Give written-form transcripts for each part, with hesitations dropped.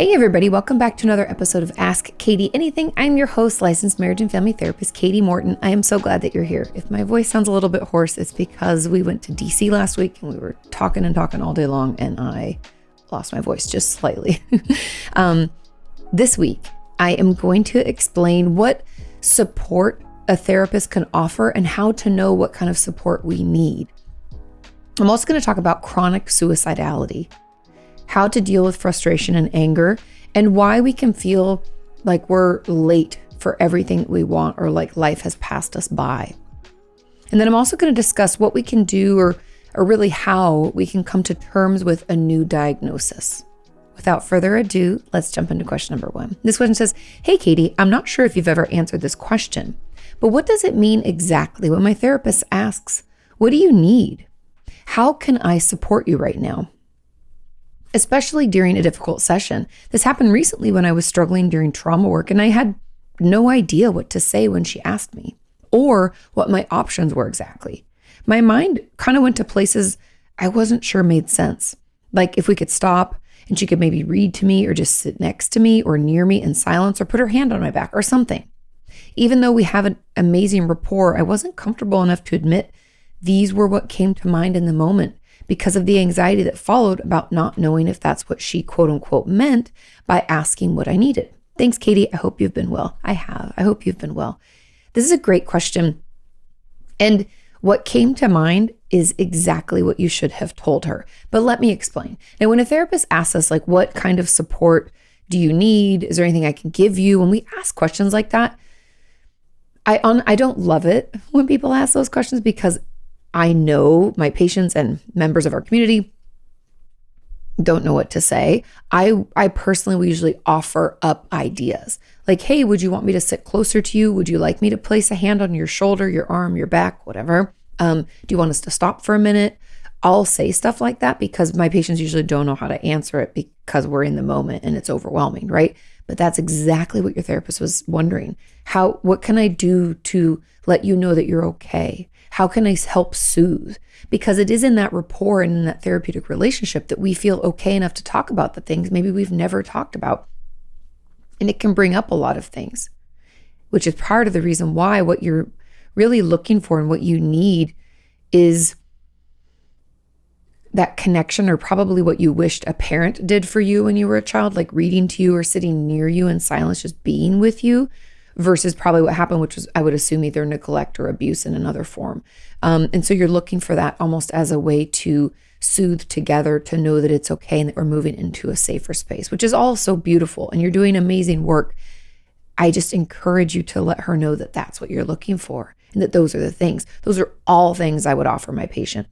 Hey everybody, welcome back to another episode of Ask Katie Anything. I'm your host, licensed marriage and family therapist, Katie Morton. I am so glad that you're here. If my voice sounds a little bit hoarse, it's because we went to DC last week and we were talking all day long and I lost my voice just slightly. This week, I am going to explain what support a therapist can offer and how to know what kind of support we need. I'm also going to talk about chronic suicidality, how to deal with frustration and anger, and why we can feel like we're late for everything we want or like life has passed us by. And then I'm also going to discuss what we can do or really how we can come to terms with a new diagnosis. Without further ado, let's jump into question number 1. This question says, "Hey Katie, I'm not sure if you've ever answered this question, but what does it mean exactly when my therapist asks, 'What do you need? How can I support you right now?' Especially during a difficult session. This happened recently when I was struggling during trauma work and I had no idea what to say when she asked me or what my options were exactly. My mind kind of went to places I wasn't sure made sense. Like if we could stop and she could maybe read to me or just sit next to me or near me in silence or put her hand on my back or something. Even though we have an amazing rapport, I wasn't comfortable enough to admit these were what came to mind in the moment, because of the anxiety that followed about not knowing if that's what she quote unquote meant by asking what I needed. Thanks, Katie. I hope you've been well. I have. I hope you've been well. This is a great question. And what came to mind is exactly what you should have told her. But let me explain. Now, when a therapist asks us, like, what kind of support do you need? Is there anything I can give you? When we ask questions like that, I don't love it when people ask those questions because I know my patients and members of our community don't know what to say. I personally will usually offer up ideas like, hey, would you want me to sit closer to you? Would you like me to place a hand on your shoulder, your arm, your back, whatever? Do you want us to stop for a minute? I'll say stuff like that because my patients usually don't know how to answer it because we're in the moment and it's overwhelming, right? But that's exactly what your therapist was wondering. What can I do to let you know that you're okay? How can I help soothe? Because it is in that rapport and in that therapeutic relationship that we feel okay enough to talk about the things maybe we've never talked about. And it can bring up a lot of things, which is part of the reason why what you're really looking for and what you need is that connection, or probably what you wished a parent did for you when you were a child, like reading to you or sitting near you in silence, just being with you. Versus probably what happened, which was, I would assume, either neglect or abuse in another form. And so you're looking for that almost as a way to soothe together, to know that it's okay and that we're moving into a safer space, which is all so beautiful. And you're doing amazing work. I just encourage you to let her know that that's what you're looking for and that those are the things. Those are all things I would offer my patient.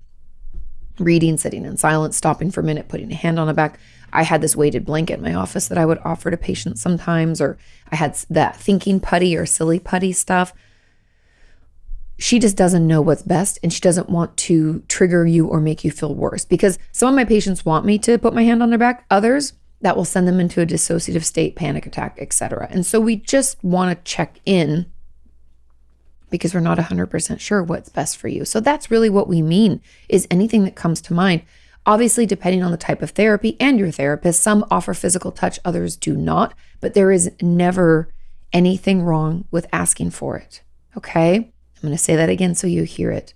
Reading, sitting in silence, stopping for a minute, putting a hand on the back. I had this weighted blanket in my office that I would offer to patients sometimes, or I had that thinking putty or silly putty stuff. She just doesn't know what's best, and she doesn't want to trigger you or make you feel worse, because some of my patients want me to put my hand on their back. Others, that will send them into a dissociative state, panic attack, etc. And so we just want to check in because we're not 100% sure what's best for you. So that's really what we mean, is anything that comes to mind. Obviously, depending on the type of therapy and your therapist, some offer physical touch, others do not, but there is never anything wrong with asking for it, okay? I'm going to say that again so you hear it.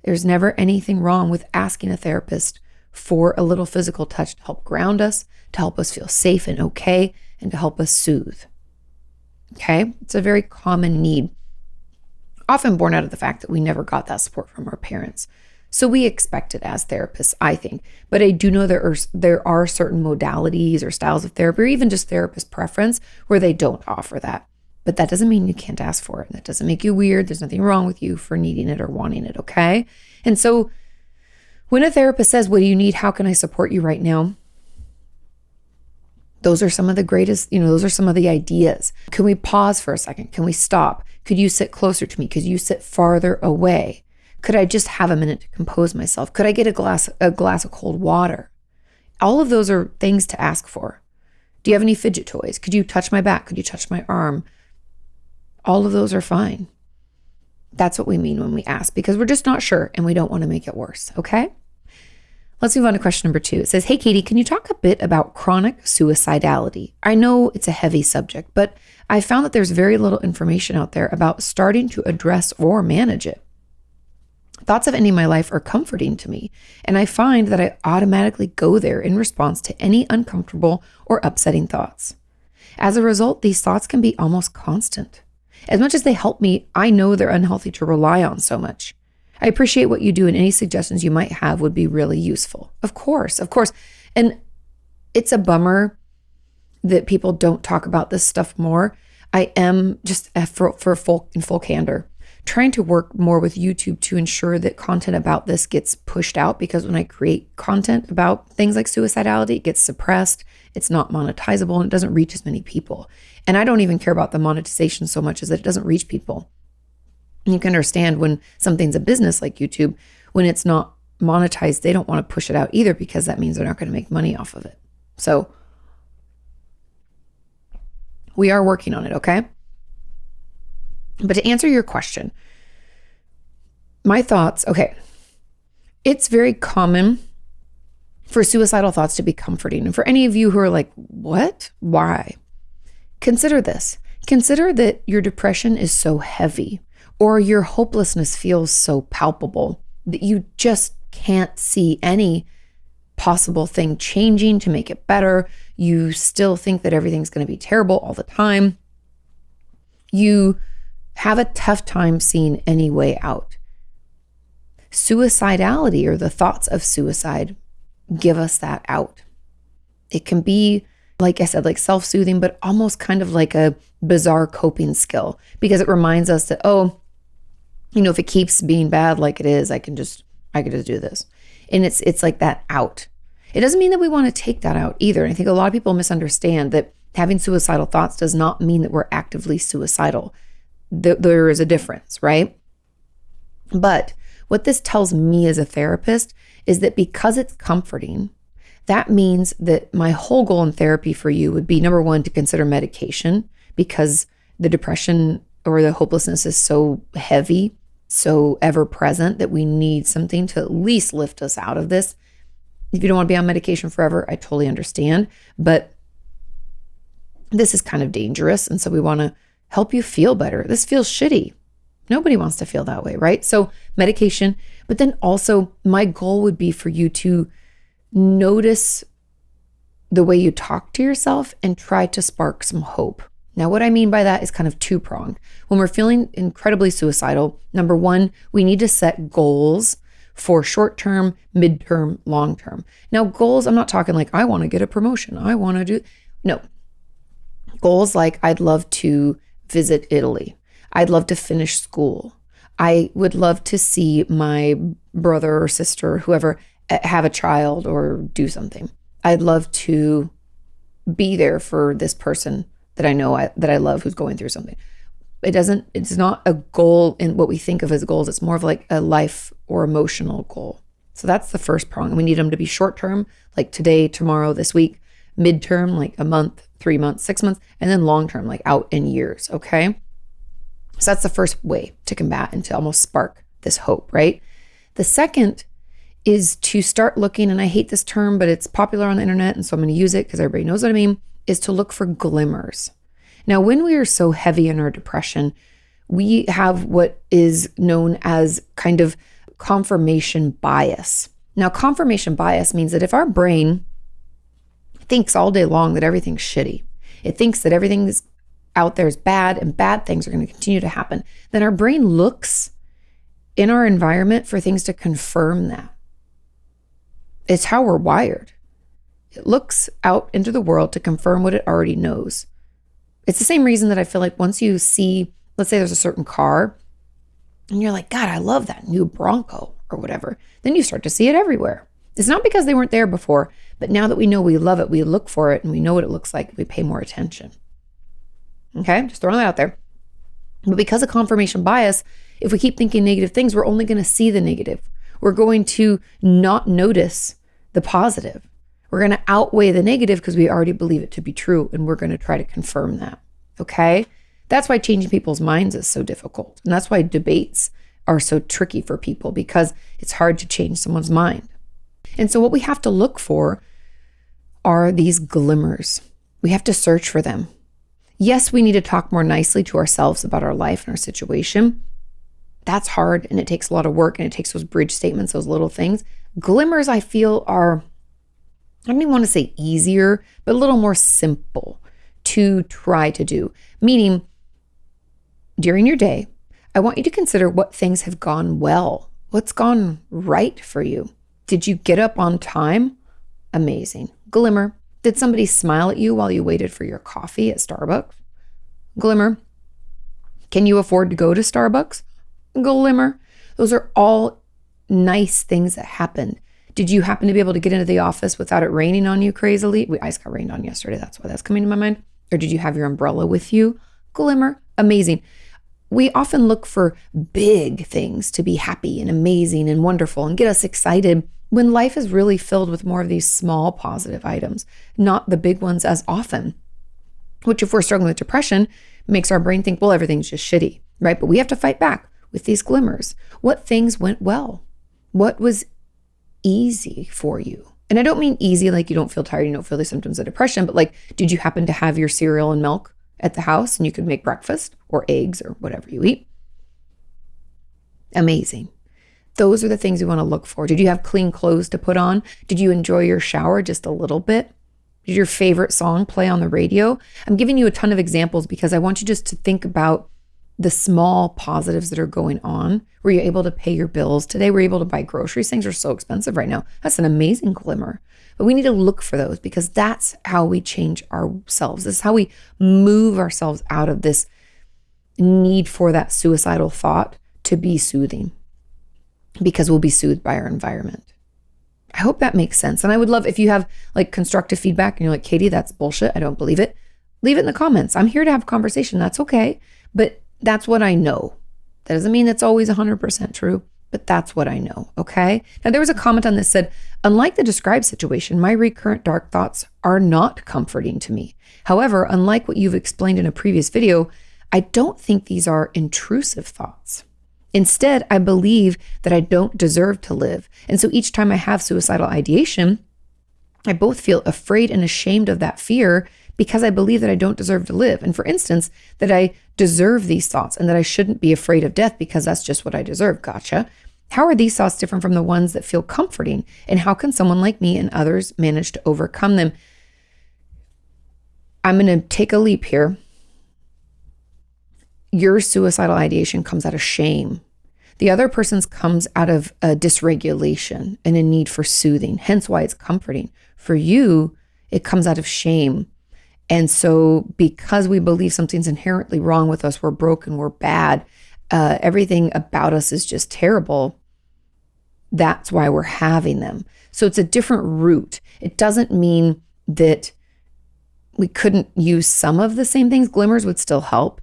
There's never anything wrong with asking a therapist for a little physical touch to help ground us, to help us feel safe and okay, and to help us soothe, okay? It's a very common need, often born out of the fact that we never got that support from our parents. So we expect it as therapists, I think. But I do know there are certain modalities or styles of therapy, or even just therapist preference, where they don't offer that. But that doesn't mean you can't ask for it. That doesn't make you weird. There's nothing wrong with you for needing it or wanting it, okay? And so when a therapist says, "What do you need? How can I support you right now?" Those are some of the greatest, those are some of the ideas. Can we pause for a second? Can we stop? Could you sit closer to me? Could you sit farther away? Could I just have a minute to compose myself? Could I get a glass of cold water? All of those are things to ask for. Do you have any fidget toys? Could you touch my back? Could you touch my arm? All of those are fine. That's what we mean when we ask, because we're just not sure and we don't want to make it worse, okay? Let's move on to question number 2. It says, hey, Katie, can you talk a bit about chronic suicidality? I know it's a heavy subject, but I found that there's very little information out there about starting to address or manage it. Thoughts of ending my life are comforting to me, and I find that I automatically go there in response to any uncomfortable or upsetting thoughts. As a result, these thoughts can be almost constant. As much as they help me, I know they're unhealthy to rely on so much. I appreciate what you do, and any suggestions you might have would be really useful. Of course. And it's a bummer that people don't talk about this stuff more. I am just in full candor, trying to work more with YouTube to ensure that content about this gets pushed out, because when I create content about things like suicidality, it gets suppressed, it's not monetizable, and it doesn't reach as many people. And I don't even care about the monetization so much as that it doesn't reach people. And you can understand when something's a business like YouTube, when it's not monetized, they don't want to push it out either, because that means they're not going to make money off of it. So we are working on it, okay? But to answer your question, my thoughts, okay, it's very common for suicidal thoughts to be comforting. And for any of you who are like, what? Why? Consider this. Consider that your depression is so heavy, or your hopelessness feels so palpable that you just can't see any possible thing changing to make it better. You still think that everything's going to be terrible all the time. You have a tough time seeing any way out. Suicidality, or the thoughts of suicide, give us that out. It can be, like I said, like self-soothing, but almost kind of like a bizarre coping skill, because it reminds us that, if it keeps being bad like it is, I can just do this. And it's like that out. It doesn't mean that we want to take that out either. And I think a lot of people misunderstand that having suicidal thoughts does not mean that we're actively suicidal. There is a difference, right? But what this tells me as a therapist is that because it's comforting, that means that my whole goal in therapy for you would be, number one, to consider medication, because the depression or the hopelessness is so heavy, so ever present, that we need something to at least lift us out of this. If you don't want to be on medication forever, I totally understand, but this is kind of dangerous. And so we want to help you feel better. This feels shitty. Nobody wants to feel that way, right? So medication, but then also my goal would be for you to notice the way you talk to yourself and try to spark some hope. Now, what I mean by that is kind of two-pronged. When we're feeling incredibly suicidal, number one, we need to set goals for short-term, mid-term, long-term. Now, goals, I'm not talking like, I want to get a promotion. No. Goals like, I'd love to visit Italy. I'd love to finish school. I would love to see my brother or sister, whoever, have a child or do something. I'd love to be there for this person that I know that I love who's going through something. It's not a goal in what we think of as goals. It's more of like a life or emotional goal. So that's the first prong. And we need them to be short-term, like today, tomorrow, this week, mid-term, like a month, 3 months, 6 months, and then long-term, like out in years. Okay. So that's the first way to combat and to almost spark this hope, right? The second is to start looking, and I hate this term, but it's popular on the internet, and so I'm going to use it because everybody knows what I mean, is to look for glimmers. Now, when we are so heavy in our depression, we have what is known as kind of confirmation bias. Now, confirmation bias means that if our brain thinks all day long that everything's shitty, it thinks that everything is out there is bad and bad things are going to continue to happen, then our brain looks in our environment for things to confirm that. It's how we're wired. It looks out into the world to confirm what it already knows. It's the same reason that I feel like once you see, let's say there's a certain car and you're like, God, I love that new Bronco or whatever. Then you start to see it everywhere. It's not because they weren't there before, but now that we know we love it, we look for it and we know what it looks like, we pay more attention. Okay, just throwing that out there. But because of confirmation bias, if we keep thinking negative things, we're only going to see the negative. We're going to not notice the positive. We're going to outweigh the negative because we already believe it to be true, and we're going to try to confirm that. Okay, that's why changing people's minds is so difficult. And that's why debates are so tricky for people, because it's hard to change someone's mind. And so what we have to look for are these glimmers. We have to search for them. Yes, we need to talk more nicely to ourselves about our life and our situation. That's hard, and it takes a lot of work, and it takes those bridge statements, those little things. Glimmers, I feel, are, I don't even want to say easier, but a little more simple to try to do. Meaning, during your day, I want you to consider what things have gone well. What's gone right for you? Did you get up on time? Amazing. Glimmer. Did somebody smile at you while you waited for your coffee at Starbucks? Glimmer. Can you afford to go to Starbucks? Glimmer. Those are all nice things that happened. Did you happen to be able to get into the office without it raining on you crazily? I just got rained on yesterday. That's why that's coming to my mind. Or did you have your umbrella with you? Glimmer. Amazing. We often look for big things to be happy and amazing and wonderful and get us excited when life is really filled with more of these small positive items, not the big ones as often, which if we're struggling with depression, makes our brain think, well, everything's just shitty, right? But we have to fight back with these glimmers. What things went well? What was easy for you? And I don't mean easy like you don't feel tired, you don't feel the symptoms of depression, but like, did you happen to have your cereal and milk at the house and you could make breakfast or eggs or whatever you eat? Amazing. Those are the things we want to look for. Did you have clean clothes to put on? Did you enjoy your shower just a little bit? Did your favorite song play on the radio? I'm giving you a ton of examples because I want you just to think about the small positives that are going on. Were you able to pay your bills today? Were you able to buy groceries? Things are so expensive right now. That's an amazing glimmer. But we need to look for those because that's how we change ourselves. This is how we move ourselves out of this need for that suicidal thought to be soothing, because we'll be soothed by our environment. I hope that makes sense. And I would love if you have like constructive feedback and you're like, Katie, that's bullshit, I don't believe it. Leave it in the comments. I'm here to have a conversation. That's okay. But that's what I know. That doesn't mean that's always 100% true, but that's what I know. Okay. Now there was a comment on this said, unlike the described situation, my recurrent dark thoughts are not comforting to me. However, unlike what you've explained in a previous video, I don't think these are intrusive thoughts. Instead, I believe that I don't deserve to live. And so each time I have suicidal ideation, I both feel afraid and ashamed of that fear because I believe that I don't deserve to live. And for instance, that I deserve these thoughts and that I shouldn't be afraid of death because that's just what I deserve. Gotcha. How are these thoughts different from the ones that feel comforting? And how can someone like me and others manage to overcome them? I'm going to take a leap here. Your suicidal ideation comes out of shame. The other person's comes out of a dysregulation and a need for soothing, hence why it's comforting. For you, it comes out of shame. And so because we believe something's inherently wrong with us, we're broken, we're bad, everything about us is just terrible, that's why we're having them. So it's a different root. It doesn't mean that we couldn't use some of the same things. Glimmers would still help.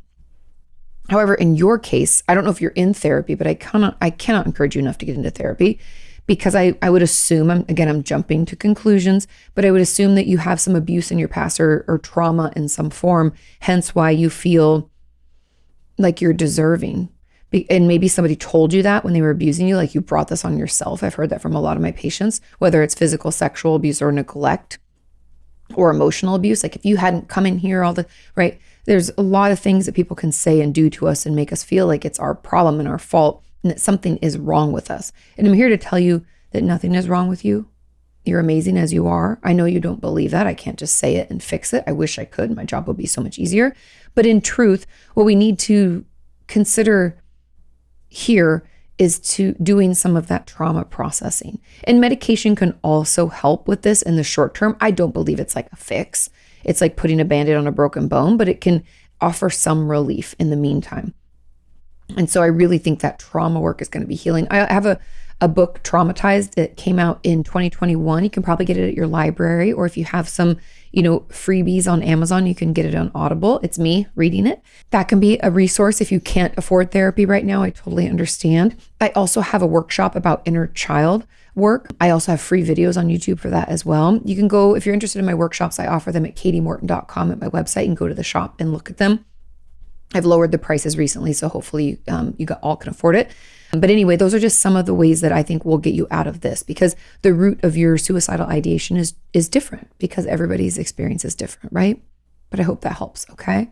However, in your case, I don't know if you're in therapy, but I cannot encourage you enough to get into therapy because I would assume, I'm jumping to conclusions, but I would assume that you have some abuse in your past or trauma in some form, hence why you feel like you're deserving. And maybe somebody told you that when they were abusing you, like you brought this on yourself. I've heard that from a lot of my patients, whether it's physical, sexual abuse or neglect or emotional abuse. Like if you hadn't come in here right? There's a lot of things that people can say and do to us and make us feel like it's our problem and our fault and that something is wrong with us. And I'm here to tell you that nothing is wrong with you. You're amazing as you are. I know you don't believe that. I can't just say it and fix it. I wish I could. My job would be so much easier. But in truth, what we need to consider here is to doing some of that trauma processing. And medication can also help with this in the short term. I don't believe it's like a fix. It's like putting a Band-Aid on a broken bone, but it can offer some relief in the meantime. And so I really think that trauma work is going to be healing. I have a book, Traumatized, that came out in 2021. You can probably get it at your library, or if you have some, freebies on Amazon, you can get it on Audible. It's me reading it. That can be a resource if you can't afford therapy right now. I totally understand. I also have a workshop about inner child work. I also have free videos on YouTube for that as well. You can go, if you're interested in my workshops, I offer them at katiemorton.com at my website, and go to the shop and look at them. I've lowered the prices recently, so hopefully all can afford it. But anyway, those are just some of the ways that I think will get you out of this, because the root of your suicidal ideation is different, because everybody's experience is different, right? But I hope that helps, okay?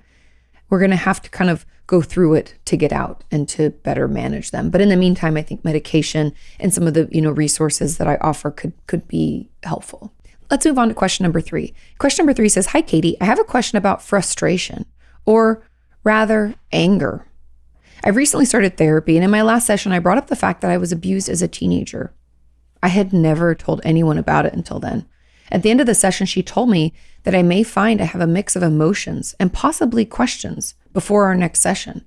We're going to have to kind of go through it to get out and to better manage them. But in the meantime, I think medication and some of the, resources that I offer could be helpful. Let's move on to question number 3. Question number 3 says, "Hi, Katie. I have a question about frustration, or rather anger. I've recently started therapy, and in my last session, I brought up the fact that I was abused as a teenager. I had never told anyone about it until then. At the end of the session, she told me that I may find I have a mix of emotions and possibly questions before our next session.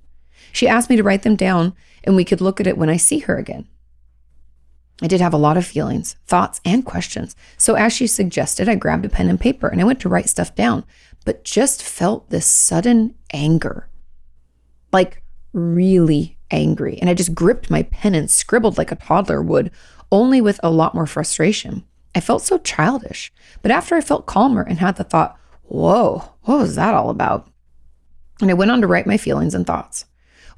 She asked me to write them down, and we could look at it when I see her again. I did have a lot of feelings, thoughts, and questions. So as she suggested, I grabbed a pen and paper and I went to write stuff down, but just felt this sudden anger, like really angry. And I just gripped my pen and scribbled like a toddler would, only with a lot more frustration. I felt so childish, but after I felt calmer and had the thought, whoa, what was that all about? And I went on to write my feelings and thoughts.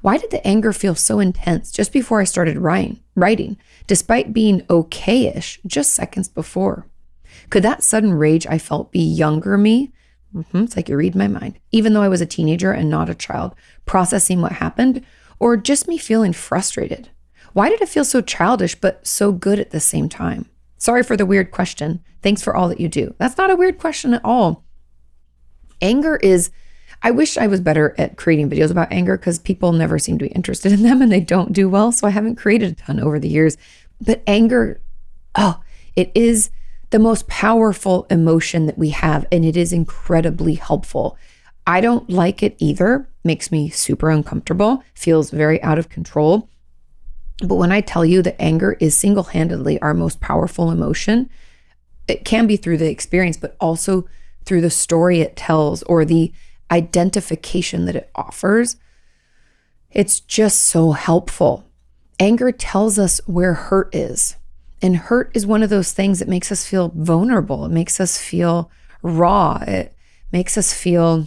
Why did the anger feel so intense just before I started writing, despite being okay-ish just seconds before? Could that sudden rage I felt be younger me? It's like you read my mind. Even though I was a teenager and not a child, processing what happened, or just me feeling frustrated? Why did it feel so childish but so good at the same time? Sorry for the weird question. Thanks for all that you do." That's not a weird question at all. Anger is, I wish I was better at creating videos about anger, because people never seem to be interested in them and they don't do well. So I haven't created a ton over the years. But anger, it is the most powerful emotion that we have, and it is incredibly helpful. I don't like it either. Makes me super uncomfortable, feels very out of control. But when I tell you that anger is single-handedly our most powerful emotion, it can be through the experience, but also through the story it tells or the identification that it offers. It's just so helpful. Anger tells us where hurt is. And hurt is one of those things that makes us feel vulnerable. It makes us feel raw. It makes us feel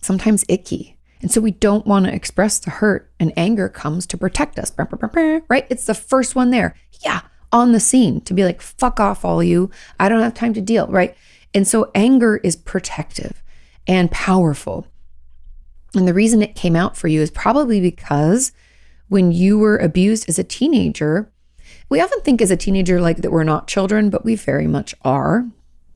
sometimes icky. And so we don't want to express the hurt, and anger comes to protect us, right? It's the first one there. Yeah, on the scene to be like, fuck off, all you. I don't have time to deal, right? And so anger is protective and powerful. And the reason it came out for you is probably because when you were abused as a teenager, we often think as a teenager like that we're not children, but we very much are.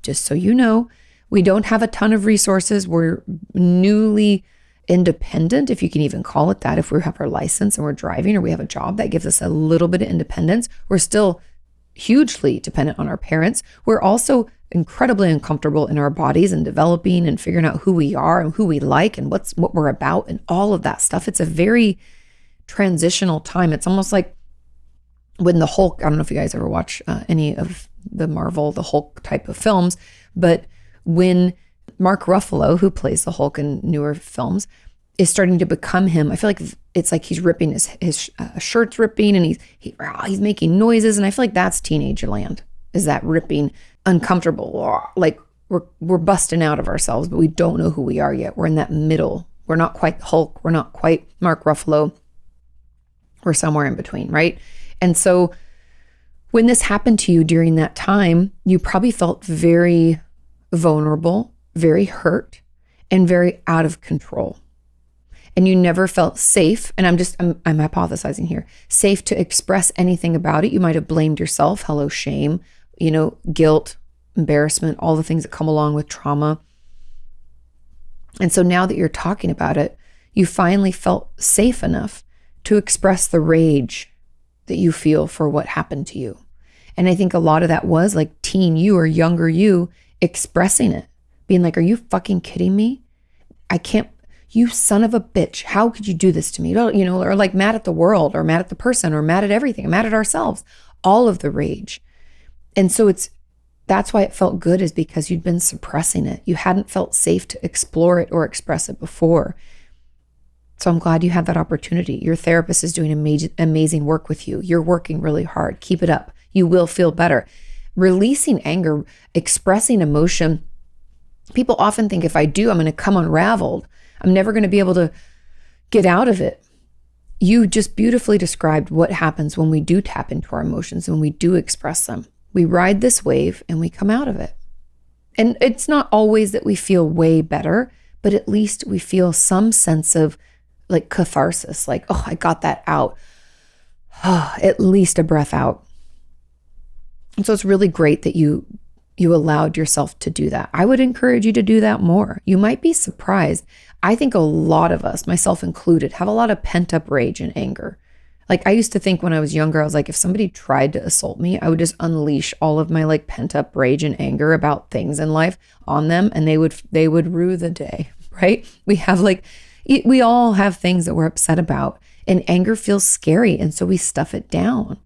Just so you know, we don't have a ton of resources. We're newly independent, if you can even call it that. If we have our license and we're driving, or we have a job that gives us a little bit of independence, we're still hugely dependent on our parents. We're also incredibly uncomfortable in our bodies and developing and figuring out who we are and who we like and what we're about and all of that stuff. It's a very transitional time. It's almost like when the Hulk, I don't know if you guys ever watch any of the Marvel, the Hulk type of films, but when Mark Ruffalo, who plays the Hulk in newer films, is starting to become him, I feel like it's like he's ripping his shirt's ripping, and he's making noises, and I feel like that's teenager land. Is that ripping, uncomfortable, like we're busting out of ourselves, but we don't know who we are yet. We're in that middle. We're not quite Hulk. We're not quite Mark Ruffalo. We're somewhere in between, right? And so when this happened to you during that time, you probably felt very vulnerable, very hurt, and very out of control. And you never felt safe, and I'm hypothesizing here, safe to express anything about it. You might have blamed yourself, hello shame, guilt, embarrassment, all the things that come along with trauma. And so now that you're talking about it, you finally felt safe enough to express the rage that you feel for what happened to you. And I think a lot of that was like teen you or younger you expressing it, being like, are you fucking kidding me? I can't, you son of a bitch. How could you do this to me? Or like mad at the world, or mad at the person, or mad at everything, mad at ourselves, all of the rage. And so that's why it felt good, is because you'd been suppressing it. You hadn't felt safe to explore it or express it before. So I'm glad you had that opportunity. Your therapist is doing amazing work with you. You're working really hard. Keep it up. You will feel better. Releasing anger, expressing emotion. People often think if I do, I'm going to come unraveled. I'm never going to be able to get out of it. You just beautifully described what happens when we do tap into our emotions and we do express them. We ride this wave and we come out of it. And it's not always that we feel way better, but at least we feel some sense of like catharsis, like, oh, I got that out. At least a breath out. And so it's really great that you allowed yourself to do that. I would encourage you to do that more. You might be surprised. I think a lot of us, myself included, have a lot of pent up rage and anger. Like I used to think when I was younger, I was like, if somebody tried to assault me, I would just unleash all of my like pent up rage and anger about things in life on them, and they would rue the day, right? We all have things that we're upset about, and anger feels scary, and so we stuff it down.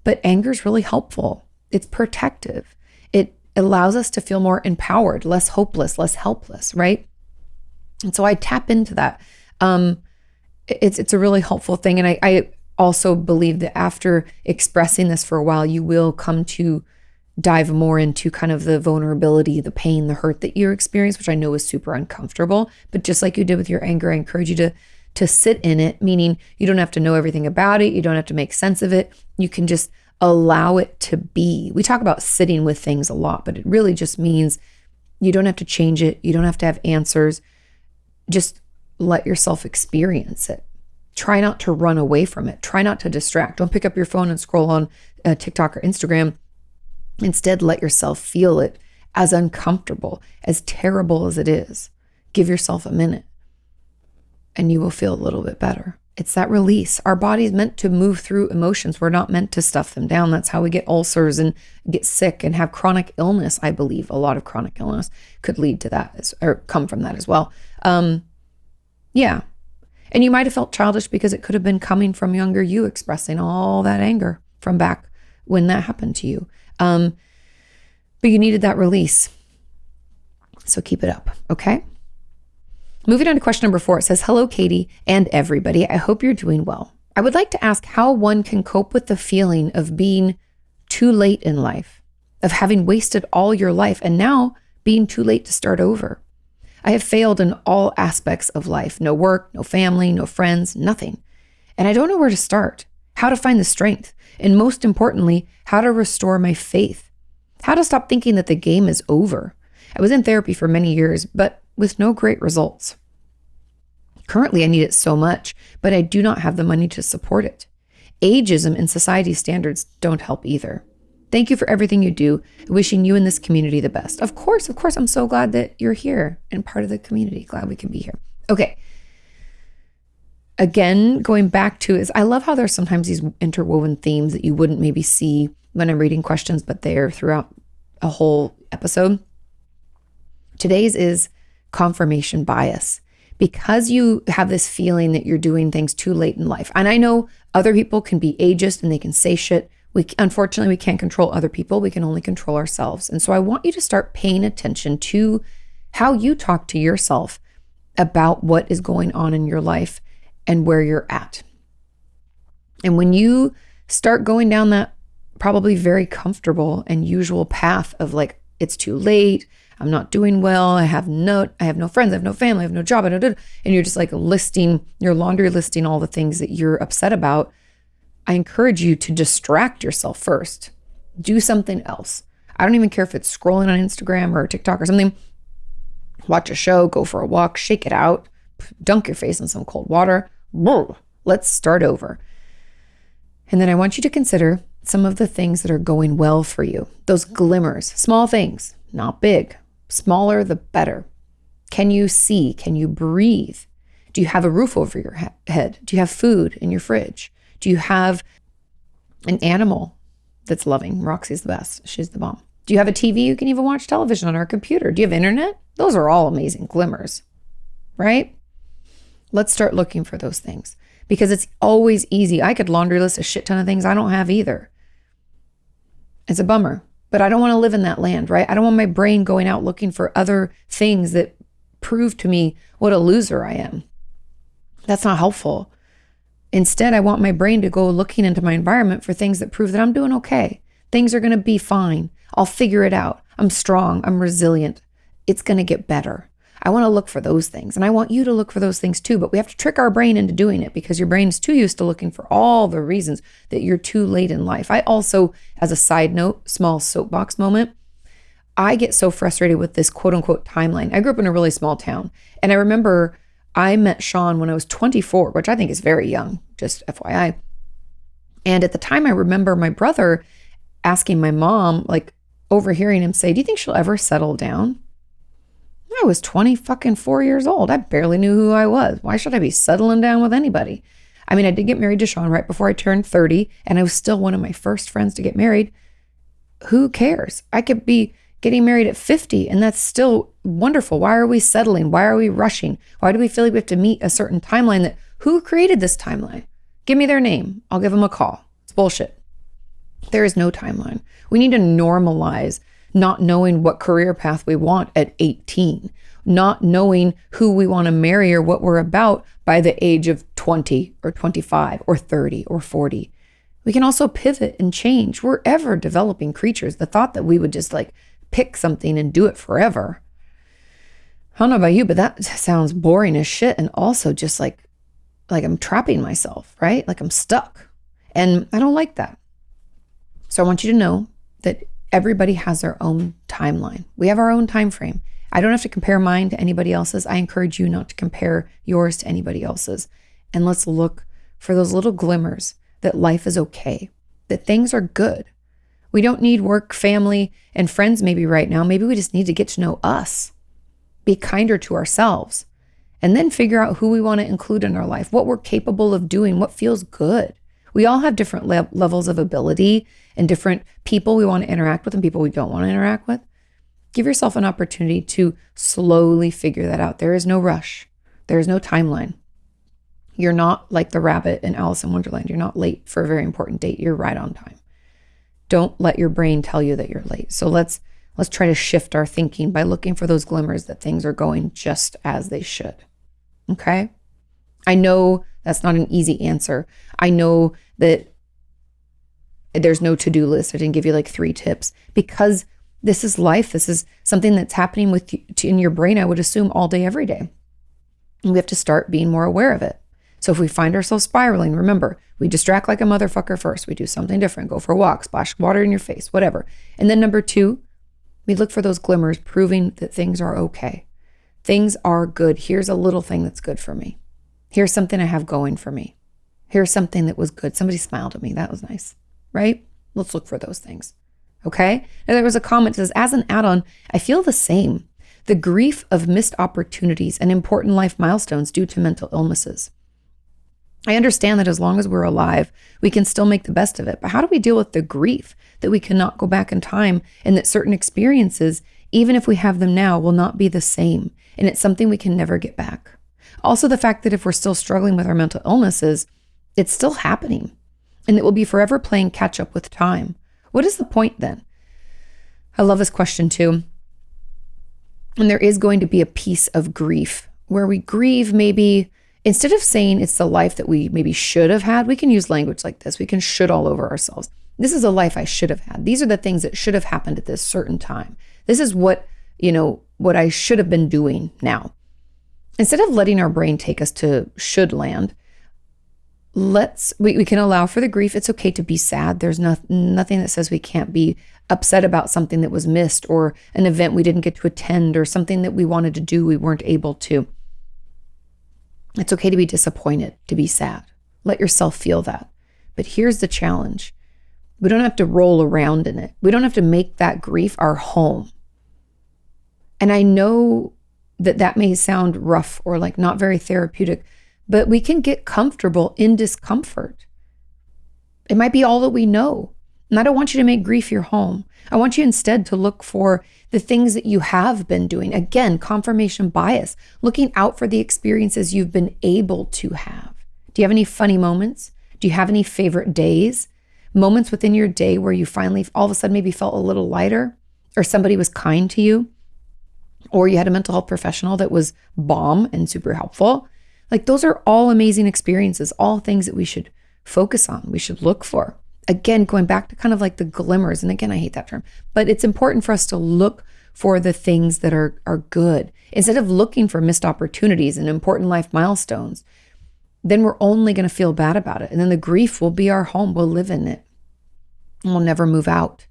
But anger is really helpful. It's protective. It allows us to feel more empowered, less hopeless, less helpless, right? And so I tap into that. It's a really helpful thing, and I also believe that after expressing this for a while, you will come to dive more into kind of the vulnerability, the pain, the hurt that you experience, which I know is super uncomfortable. But just like you did with your anger, I encourage you to sit in it, meaning you don't have to know everything about it. You don't have to make sense of it. You can just allow it to be. We talk about sitting with things a lot, but it really just means you don't have to change it. You don't have to have answers. Just let yourself experience it. Try not to run away from it. Try not to distract. Don't pick up your phone and scroll on TikTok or Instagram. Instead, let yourself feel it, as uncomfortable, as terrible as it is. Give yourself a minute and you will feel a little bit better. It's that release. Our body's meant to move through emotions. We're not meant to stuff them down. That's how we get ulcers and get sick and have chronic illness. I believe a lot of chronic illness could lead to that or come from that as well. Yeah. And you might have felt childish because it could have been coming from younger you expressing all that anger from back when that happened to you. But you needed that release. So keep it up, okay? Moving on to question number 4, it says, hello, Katie and everybody. I hope you're doing well. I would like to ask how one can cope with the feeling of being too late in life, of having wasted all your life and now being too late to start over. I have failed in all aspects of life. No work, no family, no friends, nothing. And I don't know where to start, how to find the strength, and most importantly, how to restore my faith, how to stop thinking that the game is over. I was in therapy for many years, but with no great results. Currently, I need it so much, but I do not have the money to support it. Ageism and society standards don't help either. Thank you for everything you do. Wishing you and this community the best. Of course. I'm so glad that you're here and part of the community. Glad we can be here. Okay. Again, going back to is I love how there's sometimes these interwoven themes that you wouldn't maybe see when I'm reading questions, but they're throughout a whole episode. Today's is confirmation bias. Because you have this feeling that you're doing things too late in life. And I know other people can be ageist and they can say shit. Unfortunately, we can't control other people. We can only control ourselves. And so I want you to start paying attention to how you talk to yourself about what is going on in your life and where you're at. And when you start going down that probably very comfortable and usual path of like, it's too late, I'm not doing well, I have no friends, I have no family, I have no job, and you're just like your laundry listing all the things that you're upset about, I encourage you to distract yourself first. Do something else. I don't even care if it's scrolling on Instagram or TikTok or something. Watch a show, go for a walk, shake it out, dunk your face in some cold water. Let's start over. And then I want you to consider some of the things that are going well for you. Those glimmers, small things, not big. Smaller, the better. Can you see? Can you breathe? Do you have a roof over your head? Do you have food in your fridge? Do you have an animal that's loving? Roxy's the best. She's the bomb. Do you have a TV you can even watch television on, or a computer? Do you have internet? Those are all amazing glimmers, right? Let's start looking for those things because it's always easy. I could laundry list a shit ton of things I don't have either. It's a bummer, but I don't want to live in that land, right? I don't want my brain going out looking for other things that prove to me what a loser I am. That's not helpful. Instead, I want my brain to go looking into my environment for things that prove that I'm doing okay. Things are going to be fine. I'll figure it out. I'm strong. I'm resilient. It's going to get better. I want to look for those things. And I want you to look for those things too. But we have to trick our brain into doing it because your brain is too used to looking for all the reasons that you're too late in life. I also, as a side note, small soapbox moment, I get so frustrated with this quote unquote timeline. I grew up in a really small town. And I remember I met Sean when I was 24, which I think is very young, just FYI. And at the time, I remember my brother asking my mom, like overhearing him say, "Do you think she'll ever settle down?" I was 24 years old. I barely knew who I was. Why should I be settling down with anybody? I mean, I did get married to Sean right before I turned 30, and I was still one of my first friends to get married. Who cares? I could be getting married at 50, and that's still wonderful. Why are we settling? Why are we rushing? Why do we feel like we have to meet a certain timeline? That who created this timeline? Give me their name. I'll give them a call. It's bullshit. There is no timeline. We need to normalize not knowing what career path we want at 18, not knowing who we want to marry or what we're about by the age of 20 or 25 or 30 or 40. We can also pivot and change. We're ever developing creatures. The thought that we would just like pick something and do it forever. I don't know about you, but that sounds boring as shit. And also just like I'm trapping myself, right? Like I'm stuck. And I don't like that. So I want you to know that everybody has their own timeline. We have our own time frame. I don't have to compare mine to anybody else's. I encourage you not to compare yours to anybody else's. And let's look for those little glimmers that life is okay, that things are good. We don't need work, family, and friends maybe right now. Maybe we just need to get to know us, be kinder to ourselves, and then figure out who we want to include in our life, what we're capable of doing, what feels good. We all have different levels of ability and different people we want to interact with and people we don't want to interact with. Give yourself an opportunity to slowly figure that out. There is no rush. There is no timeline. You're not like the rabbit in Alice in Wonderland. You're not late for a very important date. You're right on time. Don't let your brain tell you that you're late. So let's try to shift our thinking by looking for those glimmers that things are going just as they should. Okay? I know that's not an easy answer. I know that there's no to-do list. I didn't give you like 3 tips because this is life. This is something that's happening with you, in your brain, I would assume all day, every day. And we have to start being more aware of it. So if we find ourselves spiraling, remember, we distract like a motherfucker first. We do something different, go for a walk, splash water in your face, whatever. And then number 2, we look for those glimmers proving that things are okay. Things are good. Here's a little thing that's good for me. Here's something I have going for me. Here's something that was good. Somebody smiled at me. That was nice, right? Let's look for those things. Okay. Now there was a comment that says, as an add-on, I feel the same. The grief of missed opportunities and important life milestones due to mental illnesses. I understand that as long as we're alive, we can still make the best of it. But how do we deal with the grief that we cannot go back in time and that certain experiences, even if we have them now, will not be the same? And it's something we can never get back. Also, the fact that if we're still struggling with our mental illnesses, it's still happening and it will be forever playing catch up with time. What is the point then? I love this question too. And there is going to be a piece of grief where we grieve maybe. Instead of saying it's the life that we maybe should have had, we can use language like this. We can should all over ourselves. This is a life I should have had. These are the things that should have happened at this certain time. This is what I should have been doing now. Instead of letting our brain take us to should land, we can allow for the grief. It's okay to be sad. There's nothing that says we can't be upset about something that was missed or an event we didn't get to attend or something that we wanted to do we weren't able to. It's okay to be disappointed, to be sad. Let yourself feel that. But here's the challenge. We don't have to roll around in it. We don't have to make that grief our home. And I know that may sound rough or like not very therapeutic, but we can get comfortable in discomfort. It might be all that we know. And I don't want you to make grief your home. I want you instead to look for the things that you have been doing. Again, confirmation bias, looking out for the experiences you've been able to have. Do you have any funny moments? Do you have any favorite days? Moments within your day where you finally all of a sudden maybe felt a little lighter, or somebody was kind to you, or you had a mental health professional that was bomb and super helpful. Like those are all amazing experiences, all things that we should focus on, we should look for. Again, going back to kind of like the glimmers, and again, I hate that term, but it's important for us to look for the things that are good. Instead of looking for missed opportunities and important life milestones, then we're only going to feel bad about it. And then the grief will be our home. We'll live in it and we'll never move out.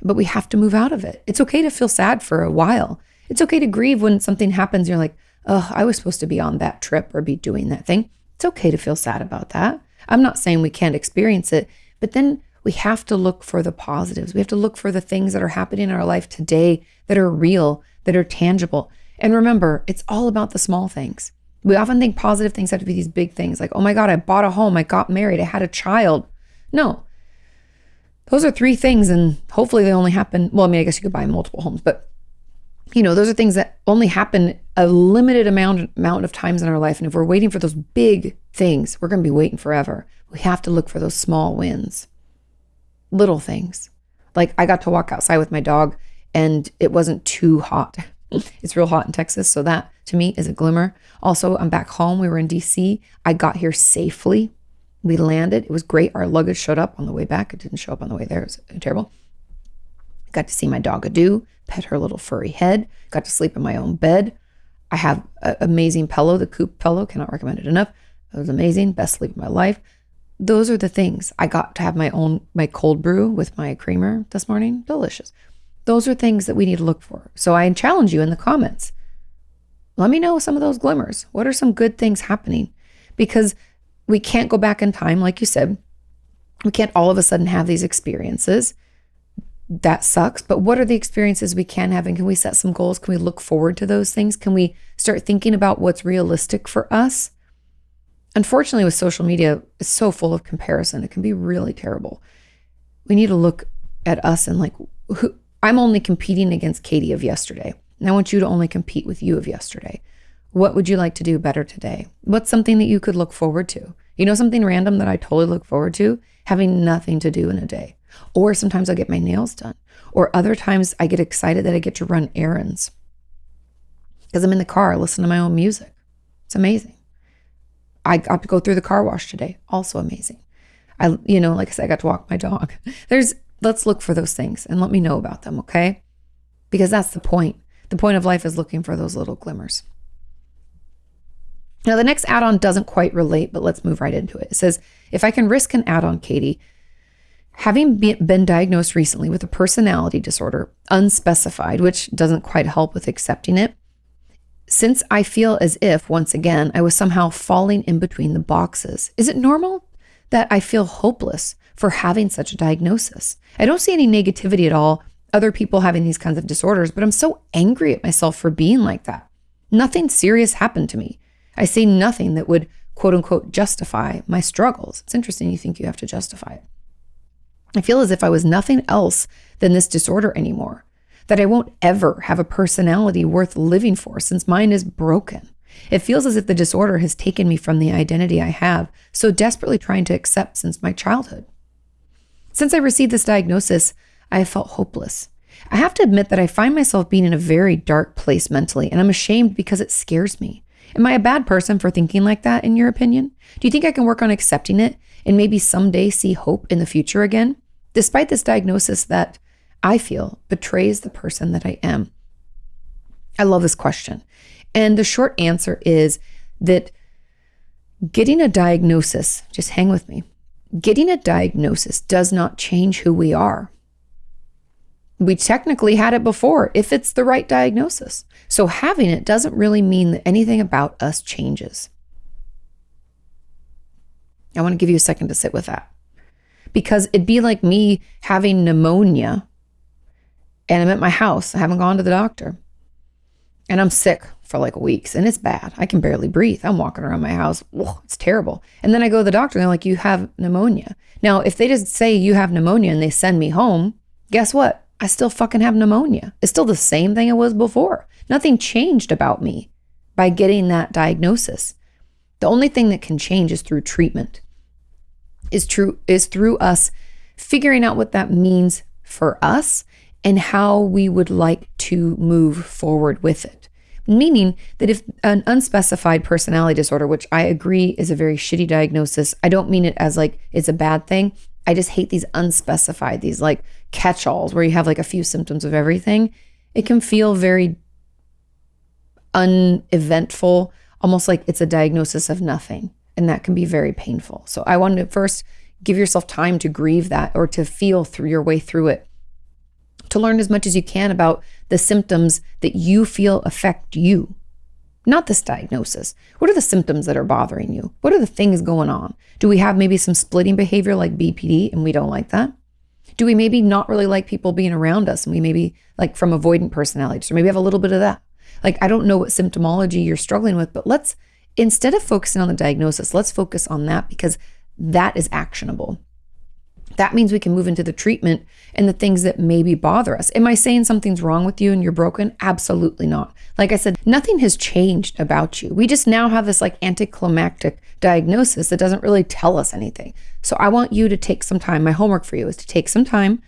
But we have to move out of it. It's okay to feel sad for a while. It's okay to grieve when something happens. You're like, oh, I was supposed to be on that trip or be doing that thing. It's okay to feel sad about that. I'm not saying we can't experience it, but then we have to look for the positives. We have to look for the things that are happening in our life today that are real, that are tangible. And remember, it's all about the small things. We often think positive things have to be these big things like, oh my God, I bought a home, I got married, I had a child. No, those are 3 things and hopefully they only happen. Well, I mean, I guess you could buy multiple homes, but those are things that only happen a limited amount of times in our life. And if we're waiting for those big things, we're going to be waiting forever. We have to look for those small wins, little things. Like I got to walk outside with my dog and it wasn't too hot. It's real hot in Texas. So that to me is a glimmer. Also, I'm back home. We were in DC. I got here safely. We landed. It was great. Our luggage showed up on the way back. It didn't show up on the way there. It was terrible. Got to see my dog Adu, pet her little furry head, got to sleep in my own bed. I have an amazing pillow, the Coop pillow, cannot recommend it enough. It was amazing, best sleep of my life. Those are the things. I got to have my cold brew with my creamer this morning, delicious. Those are things that we need to look for. So I challenge you in the comments. Let me know some of those glimmers. What are some good things happening? Because we can't go back in time, like you said. We can't all of a sudden have these experiences. That sucks. But what are the experiences we can have? And can we set some goals? Can we look forward to those things? Can we start thinking about what's realistic for us? Unfortunately, with social media, it's so full of comparison. It can be really terrible. We need to look at us and like, I'm only competing against Katie of yesterday. And I want you to only compete with you of yesterday. What would you like to do better today? What's something that you could look forward to? Something random that I totally look forward to? Having nothing to do in a day. Or sometimes I get my nails done. Or other times I get excited that I get to run errands. Because I'm in the car, listening to my own music. It's amazing. I got to go through the car wash today. Also amazing. Like I said, I got to walk my dog. Let's look for those things and let me know about them, okay? Because that's the point. The point of life is looking for those little glimmers. Now, the next add-on doesn't quite relate, but let's move right into it. It says, if I can risk an add-on, Katie, having been diagnosed recently with a personality disorder, unspecified, which doesn't quite help with accepting it, since I feel as if, once again, I was somehow falling in between the boxes, is it normal that I feel hopeless for having such a diagnosis? I don't see any negativity at all, other people having these kinds of disorders, but I'm so angry at myself for being like that. Nothing serious happened to me. I see nothing that would, quote unquote, justify my struggles. It's interesting you think you have to justify it. I feel as if I was nothing else than this disorder anymore, that I won't ever have a personality worth living for since mine is broken. It feels as if the disorder has taken me from the identity I have so desperately trying to accept since my childhood. Since I received this diagnosis, I have felt hopeless. I have to admit that I find myself being in a very dark place mentally, and I'm ashamed because it scares me. Am I a bad person for thinking like that, in your opinion? Do you think I can work on accepting it and maybe someday see hope in the future again, despite this diagnosis that I feel betrays the person that I am? I love this question. And the short answer is that getting a diagnosis, just hang with me, getting a diagnosis does not change who we are. We technically had it before if it's the right diagnosis. So having it doesn't really mean that anything about us changes. I want to give you a second to sit with that. Because it'd be like me having pneumonia and I'm at my house. I haven't gone to the doctor. And I'm sick for like weeks and it's bad. I can barely breathe. I'm walking around my house. Whoa, it's terrible. And then I go to the doctor and they're like, you have pneumonia. Now, if they just say you have pneumonia and they send me home, guess what? I still fucking have pneumonia. It's still the same thing it was before. Nothing changed about me by getting that diagnosis. The only thing that can change is through treatment, is through us figuring out what that means for us and how we would like to move forward with it. Meaning that if an unspecified personality disorder, which I agree is a very shitty diagnosis, I don't mean it as like it's a bad thing. I just hate these unspecified, these like catch-alls where you have like a few symptoms of everything. It can feel very uneventful, almost like it's a diagnosis of nothing. And that can be very painful. So I wanted to first give yourself time to grieve that, or to feel through your way through it, to learn as much as you can about the symptoms that you feel affect you, not this diagnosis. What are the symptoms that are bothering you? What are the things going on? Do we have maybe some splitting behavior like BPD and we don't like that? Do we maybe not really like people being around us and we maybe like from avoidant personalities, or maybe have a little bit of that? Like, I don't know what symptomology you're struggling with, but let's, instead of focusing on the diagnosis, let's focus on that, because that is actionable. That means we can move into the treatment and the things that maybe bother us. Am I saying something's wrong with you and you're broken? Absolutely not. Like I said, nothing has changed about you. We just now have this like anticlimactic diagnosis that doesn't really tell us anything. So I want you to take some time. My homework for you is to take some time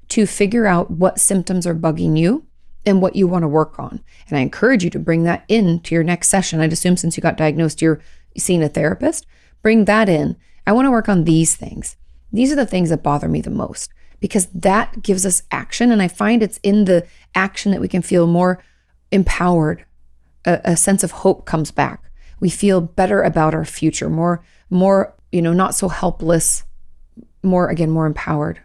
to figure out what symptoms are bugging you and what you want to work on. And I encourage you to bring that into your next session. I'd assume since you got diagnosed, you're seeing a therapist. Bring that in. I want to work on these things. These are the things that bother me the most, because that gives us action. And I find it's in the action that we can feel more empowered. A sense of hope comes back. We feel better about our future, more, not so helpless, more empowered.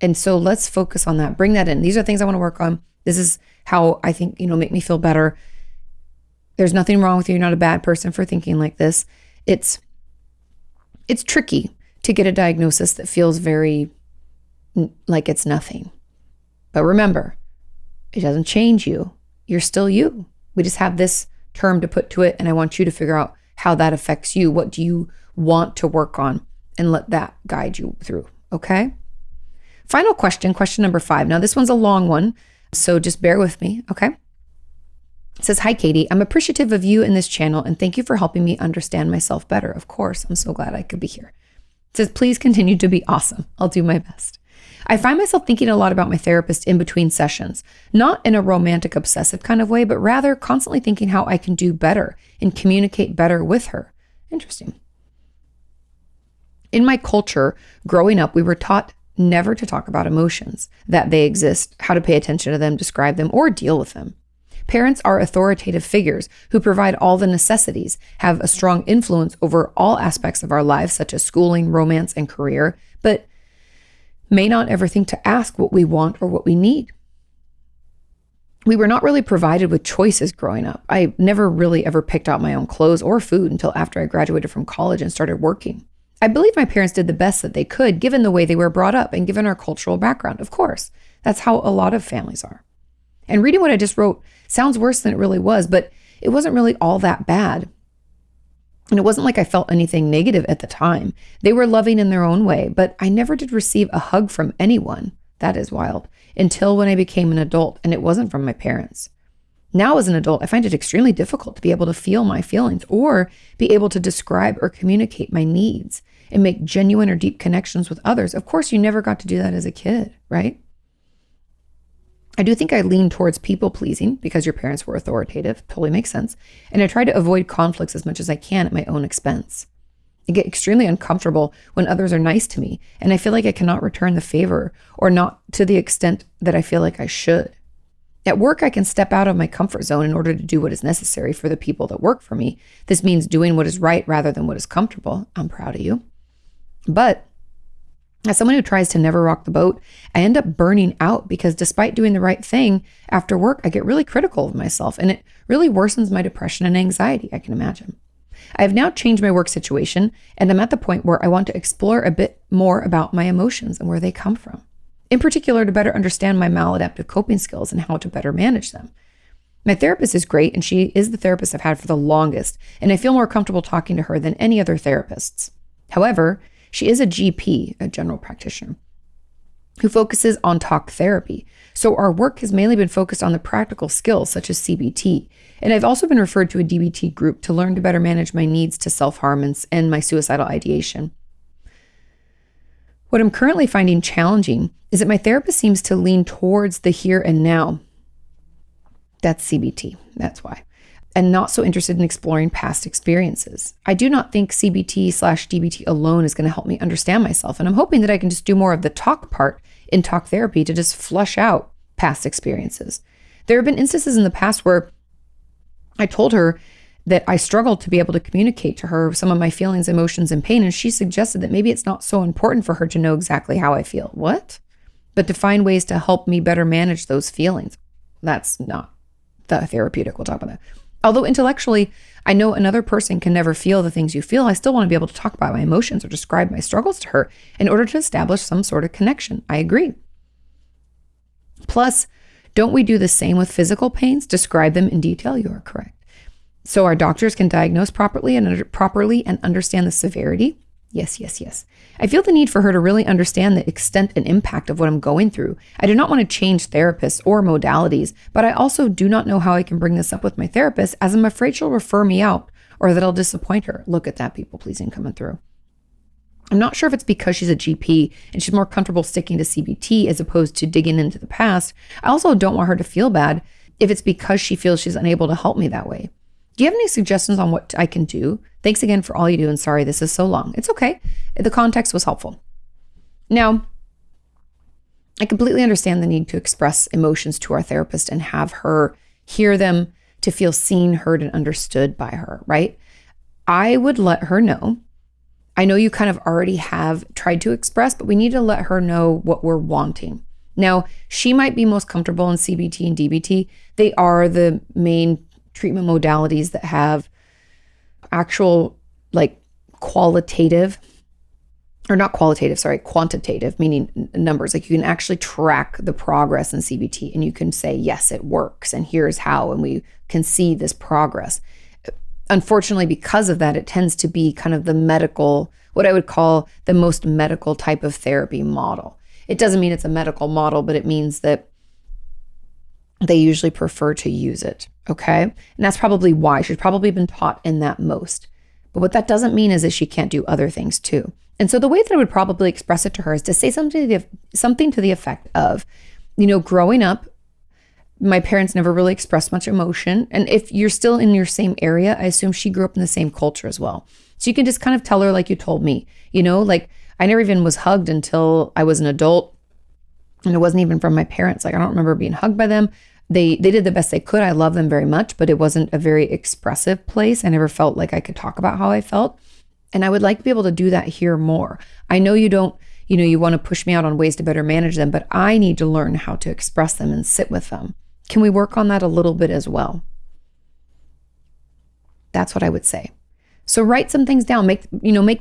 And so let's focus on that. Bring that in. These are things I want to work on. This is how I think, make me feel better. There's nothing wrong with you. You're not a bad person for thinking like this. It's tricky to get a diagnosis that feels very like it's nothing. But remember, it doesn't change you. You're still you. We just have this term to put to it, and I want you to figure out how that affects you. What do you want to work on? And let that guide you through, okay? Final question number 5. Now, this one's a long one, so just bear with me, okay? It says, "Hi, Katie. I'm appreciative of you and this channel, and thank you for helping me understand myself better." Of course, I'm so glad I could be here. It says, "Please continue to be awesome. I'll do my best. I find myself thinking a lot about my therapist in between sessions, not in a romantic obsessive kind of way, but rather constantly thinking how I can do better and communicate better with her." Interesting. "In my culture, growing up, we were taught never to talk about emotions, that they exist, how to pay attention to them, describe them, or deal with them. Parents are authoritative figures who provide all the necessities, have a strong influence over all aspects of our lives, such as schooling, romance, and career, but may not ever think to ask what we want or what we need. We were not really provided with choices growing up. I never really ever picked out my own clothes or food until after I graduated from college and started working. I believe my parents did the best that they could, given the way they were brought up and given our cultural background. Of course, that's how a lot of families are. And reading what I just wrote sounds worse than it really was, but it wasn't really all that bad. And it wasn't like I felt anything negative at the time. They were loving in their own way, but I never did receive a hug from anyone. That is wild. Until when I became an adult, and it wasn't from my parents. Now as an adult, I find it extremely difficult to be able to feel my feelings or be able to describe or communicate my needs and make genuine or deep connections with others. Of course, you never got to do that as a kid, right? I do think I lean towards people pleasing because your parents were authoritative. Totally makes sense. And I try to avoid conflicts as much as I can at my own expense. I get extremely uncomfortable when others are nice to me, and I feel like I cannot return the favor, or not to the extent that I feel like I should. At work, I can step out of my comfort zone in order to do what is necessary for the people that work for me. This means doing what is right rather than what is comfortable. I'm proud of you. But as someone who tries to never rock the boat, I end up burning out because despite doing the right thing, after work, I get really critical of myself, and it really worsens my depression and anxiety, I can imagine. I have now changed my work situation, and I'm at the point where I want to explore a bit more about my emotions and where they come from. In particular, to better understand my maladaptive coping skills and how to better manage them. My therapist is great, and she is the therapist I've had for the longest, and I feel more comfortable talking to her than any other therapists. However, she is a GP, a general practitioner, who focuses on talk therapy. So our work has mainly been focused on the practical skills such as CBT. And I've also been referred to a DBT group to learn to better manage my needs to self-harm and my suicidal ideation. What I'm currently finding challenging is that my therapist seems to lean towards the here and now. That's CBT, that's why. And not so interested in exploring past experiences. I do not think CBT/DBT alone is going to help me understand myself. And I'm hoping that I can just do more of the talk part in talk therapy to just flush out past experiences. There have been instances in the past where I told her that I struggled to be able to communicate to her some of my feelings, emotions, and pain. And she suggested that maybe it's not so important for her to know exactly how I feel. What? But to find ways to help me better manage those feelings. That's not the therapeutic. We'll talk about that. Although intellectually, I know another person can never feel the things you feel, I still want to be able to talk about my emotions or describe my struggles to her in order to establish some sort of connection. I agree. Plus, don't we do the same with physical pains? Describe them in detail? You are correct. So our doctors can diagnose properly and understand the severity? Yes, yes, yes. I feel the need for her to really understand the extent and impact of what I'm going through. I do not want to change therapists or modalities, but I also do not know how I can bring this up with my therapist, as I'm afraid she'll refer me out or that I'll disappoint her. Look at that, people pleasing coming through. I'm not sure if it's because she's a GP and she's more comfortable sticking to CBT as opposed to digging into the past. I also don't want her to feel bad if it's because she feels she's unable to help me that way. Do you have any suggestions on what I can do? Thanks again for all you do, and sorry this is so long. It's okay. The context was helpful. Now, I completely understand the need to express emotions to our therapist and have her hear them to feel seen, heard, and understood by her, right? I would let her know. I know you kind of already have tried to express, but we need to let her know what we're wanting. Now, she might be most comfortable in CBT and DBT. They are the main treatment modalities that have actual quantitative, meaning numbers. Like you can actually track the progress in CBT and you can say, yes, it works. And here's how, and we can see this progress. Unfortunately, because of that, it tends to be kind of the medical, what I would call the most medical type of therapy model. It doesn't mean it's a medical model, but it means that they usually prefer to use it. Okay. And that's probably why she's probably been taught in that most. But what that doesn't mean is that she can't do other things too. And so the way that I would probably express it to her is to say something to the effect of, growing up, my parents never really expressed much emotion. And if you're still in your same area, I assume she grew up in the same culture as well. So you can just kind of tell her like you told me, I never even was hugged until I was an adult. And it wasn't even from my parents. I don't remember being hugged by them. They did the best they could. I love them very much, but it wasn't a very expressive place. I never felt like I could talk about how I felt. And I would like to be able to do that here more. I know you don't, you want to push me out on ways to better manage them, but I need to learn how to express them and sit with them. Can we work on that a little bit as well? That's what I would say. So write some things down, make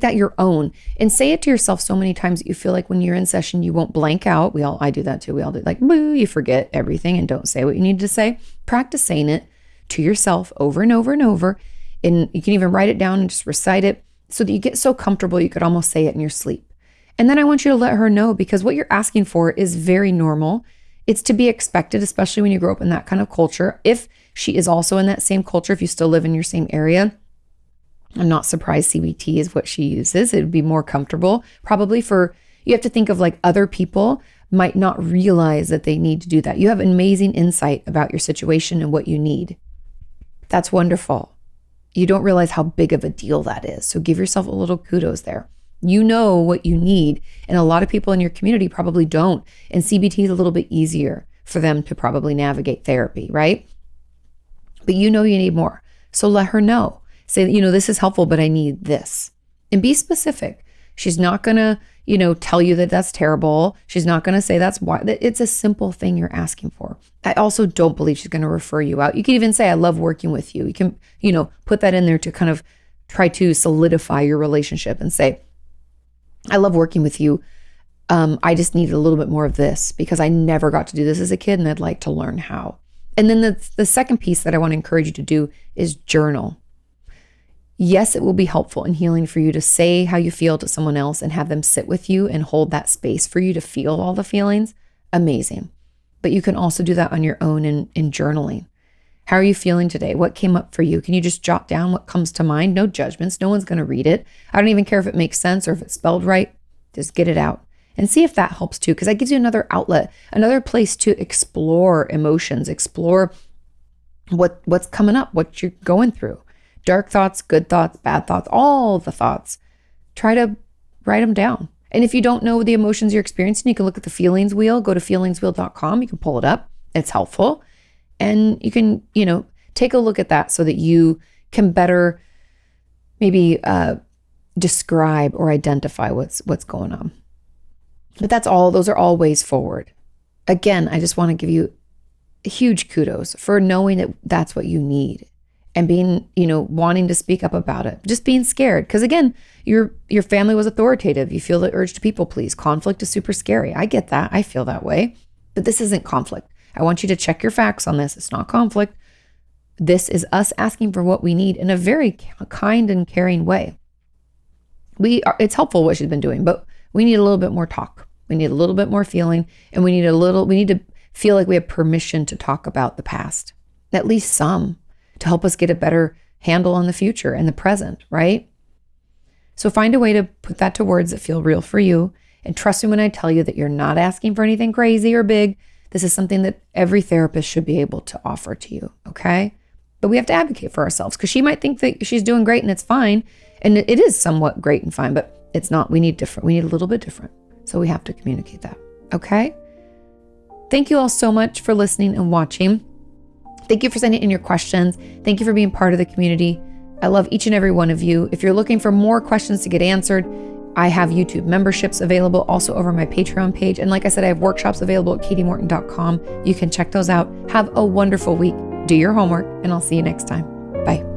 that your own and say it to yourself so many times that you feel like when you're in session, you won't blank out. I do that too. We all do boo, you forget everything and don't say what you need to say. Practice saying it to yourself over and over and over. And you can even write it down and just recite it so that you get so comfortable, you could almost say it in your sleep. And then I want you to let her know, because what you're asking for is very normal. It's to be expected, especially when you grow up in that kind of culture. If she is also in that same culture, if you still live in your same area, I'm not surprised CBT is what she uses. It would be more comfortable. Probably you have to think of other people might not realize that they need to do that. You have amazing insight about your situation and what you need. That's wonderful. You don't realize how big of a deal that is. So give yourself a little kudos there. You know what you need. And a lot of people in your community probably don't. And CBT is a little bit easier for them to probably navigate therapy, right? But you need more. So let her know. Say, this is helpful, but I need this. And be specific. She's not going to, tell you that that's terrible. She's not going to say that's why. It's a simple thing you're asking for. I also don't believe she's going to refer you out. You can even say, I love working with you. You can, put that in there to kind of try to solidify your relationship and say, I love working with you. I just need a little bit more of this because I never got to do this as a kid and I'd like to learn how. And then the second piece that I want to encourage you to do is journal. Yes, it will be helpful and healing for you to say how you feel to someone else and have them sit with you and hold that space for you to feel all the feelings. Amazing. But you can also do that on your own in journaling. How are you feeling today? What came up for you? Can you just jot down what comes to mind? No judgments. No one's going to read it. I don't even care if it makes sense or if it's spelled right. Just get it out and see if that helps too, because that gives you another outlet, another place to explore emotions, explore what's coming up, what you're going through. Dark thoughts, good thoughts, bad thoughts, all the thoughts. Try to write them down. And if you don't know the emotions you're experiencing, you can look at the feelings wheel. Go to feelingswheel.com. You can pull it up. It's helpful. And you can, take a look at that so that you can better maybe describe or identify what's going on. But those are all ways forward. Again, I just want to give you huge kudos for knowing that that's what you need and being, wanting to speak up about it, just being scared. Because again, your family was authoritative. You feel the urge to people please. Conflict is super scary. I get that. I feel that way. But this isn't conflict. I want you to check your facts on this. It's not conflict. This is us asking for what we need in a very kind and caring way. It's helpful what she's been doing, but we need a little bit more talk. We need a little bit more feeling, and we need to feel like we have permission to talk about the past, at least some, to help us get a better handle on the future and the present, right? So find a way to put that to words that feel real for you, and trust me when I tell you that you're not asking for anything crazy or big. This is something that every therapist should be able to offer to you, okay? But we have to advocate for ourselves, because she might think that she's doing great and it's fine. And it is somewhat great and fine, but it's not. We need different. We need a little bit different. So we have to communicate that. Okay? Thank you all so much for listening and watching. Thank you for sending in your questions. Thank you for being part of the community. I love each and every one of you. If you're looking for more questions to get answered, I have YouTube memberships available also over my Patreon page. And like I said, I have workshops available at katiemorton.com. You can check those out. Have a wonderful week. Do your homework, and I'll see you next time. Bye.